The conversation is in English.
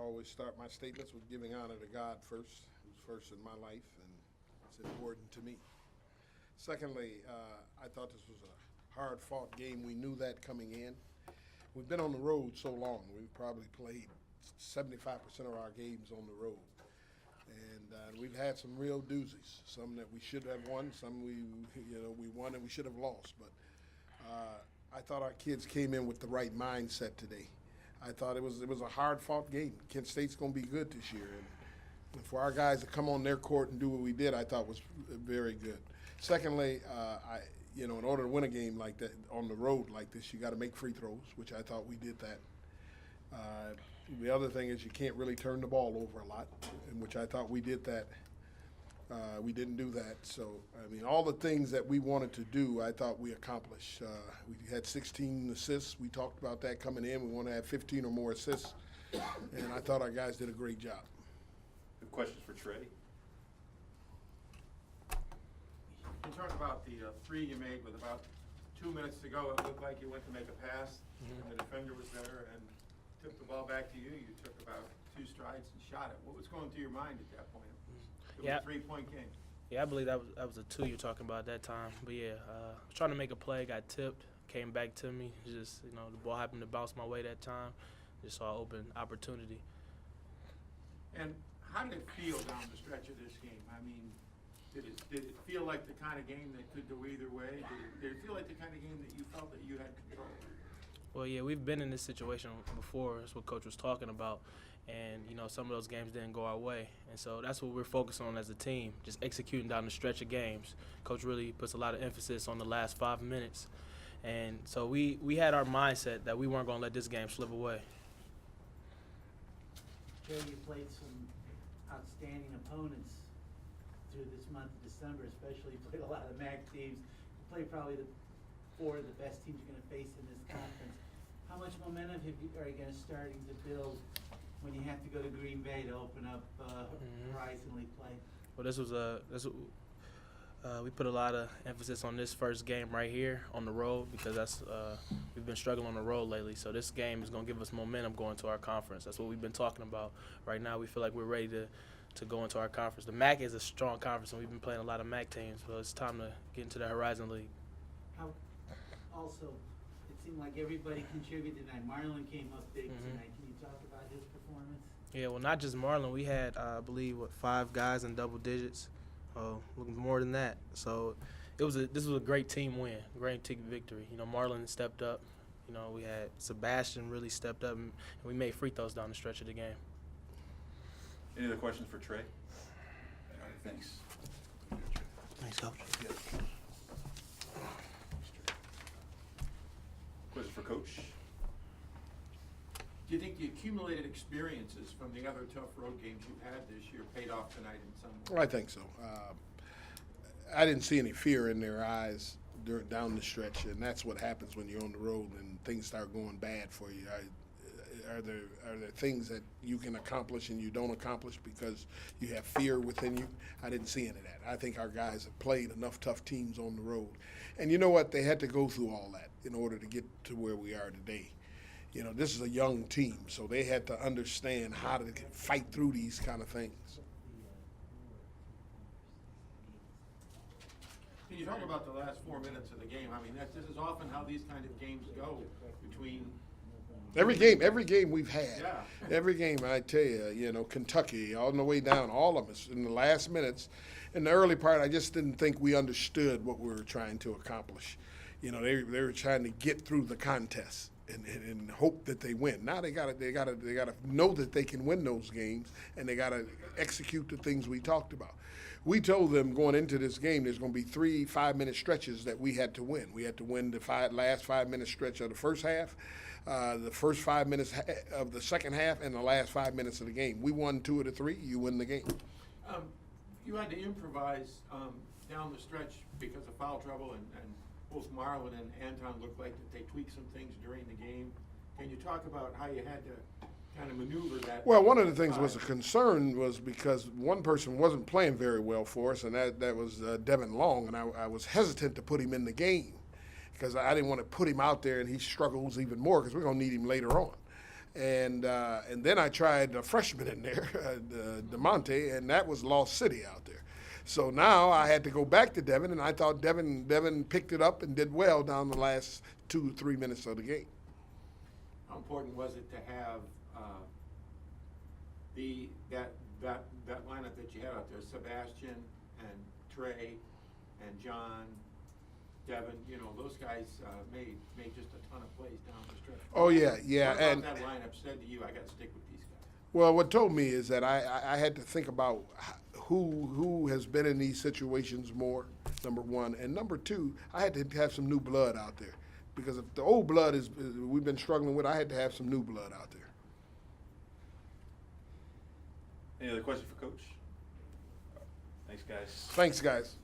always start my statements with giving honor to God first, who's first in my life, and it's important to me. Secondly, I thought this was a hard-fought game. We knew that coming in. We've been on the road so long. We've probably played 75% of our games on the road. And we've had some real doozies, some that we should have won, some we won and we should have lost. But I thought our kids came in with the right mindset today. I thought it was a hard-fought game. Kent State's going to be good this year, and for our guys to come on their court and do what we did, I thought was very good. Secondly, in order to win a game like that on the road like this, you got to make free throws, which I thought we did that. The other thing is you can't really turn the ball over a lot, in which I thought we did that. We didn't do that. So, I mean, all the things that we wanted to do, I thought we accomplished. We had 16 assists. We talked about that coming in. We want to have 15 or more assists. And I thought our guys did a great job. Good questions for Trey. You talk about the three you made with about 2 minutes to go. It looked like you went to make a pass, and the defender was there and took the ball back to you. You took about 2 strides and shot it. What was going through your mind at that point? It was a 3-point game. Yeah, I believe that was a 2 you're talking about at that time. But yeah, I was trying to make a play, got tipped, came back to me. Just the ball happened to bounce my way that time. Just saw an open opportunity. And how did it feel down the stretch of this game? I mean, did it feel like the kind of game that could go either way? Did it feel like the kind of game that you felt that you had control? Well, yeah, we've been in this situation before. That's what Coach was talking about. And, some of those games didn't go our way. And so that's what we're focused on as a team, just executing down the stretch of games. Coach really puts a lot of emphasis on the last 5 minutes. And so we had our mindset that we weren't going to let this game slip away. Joe, you played some outstanding opponents through this month of December, especially. You played a lot of MAC teams. You played probably 4 of the best teams you're going to face in this conference. How much momentum are you going to starting to build when you have to go to Green Bay to open up Horizon League play? Well, we put a lot of emphasis on this first game right here on the road because we've been struggling on the road lately. So this game is going to give us momentum going to our conference. That's what we've been talking about. Right now we feel like we're ready to go into our conference. The MAC is a strong conference, and we've been playing a lot of MAC teams. So it's time to get into the Horizon League. Also, it seemed like everybody contributed tonight. Marlon came up big tonight. Can you talk about his performance? Yeah, well, not just Marlon. We had, I believe, 5 guys in double digits. More than that. So this was a great team win, great team victory. Marlon stepped up. We had Sebastian really stepped up, and we made free throws down the stretch of the game. Any other questions for Trey? All right, thanks. Thanks, Coach. Question for Coach. Do you think the accumulated experiences from the other tough road games you've had this year paid off tonight in some way? Well, I think so. I didn't see any fear in their eyes down the stretch, and that's what happens when you're on the road and things start going bad for you. Are there things that you can accomplish and you don't accomplish because you have fear within you? I didn't see any of that. I think our guys have played enough tough teams on the road. And you know what? They had to go through all that in order to get to where we are today. This is a young team, so they had to understand how to fight through these kind of things. Can you talk about the last 4 minutes of the game? I mean, this is often how these kind of games go between every game we've had. Yeah. Every game, I tell you, Kentucky, all the way down, all of us in the last minutes. In the early part, I just didn't think we understood what we were trying to accomplish. They were trying to get through the contest and hope that they win. Now they gotta know that they can win those games, and they gotta execute the things we talked about. We told them going into this game there's going to be 3 5-minute stretches that we had to win. We had to win the last 5-minute stretch of the first half, the first 5 minutes of the second half, and the last 5 minutes of the game. We won 2 of the 3. You win the game. You had to improvise down the stretch because of foul trouble, and both Marlon and Anton looked like that they tweaked some things during the game. Can you talk about how you had to kind of maneuver that? Well, one of the things was a concern was because one person wasn't playing very well for us, and that was Devin Long, and I was hesitant to put him in the game because I didn't want to put him out there and he struggles even more because we're going to need him later on. And then I tried a freshman in there, DeMonte, and that was Lost City out there. So now I had to go back to Devin, and I thought Devin picked it up and did well down the last 2-3 minutes of the game. How important was it to have that lineup that you had out there, Sebastian and Trey and John, Devin, you know, those guys made just a ton of plays down the stretch. Oh, yeah, yeah. What about And that lineup said to you, I got to stick with these guys? well, what told me is that I had to think about who has been in these situations more, number one. And number two, I had to have some new blood out there. Because if the old blood we've been struggling with, I had to have some new blood out there. Any other questions for Coach? Thanks, guys. Thanks, guys.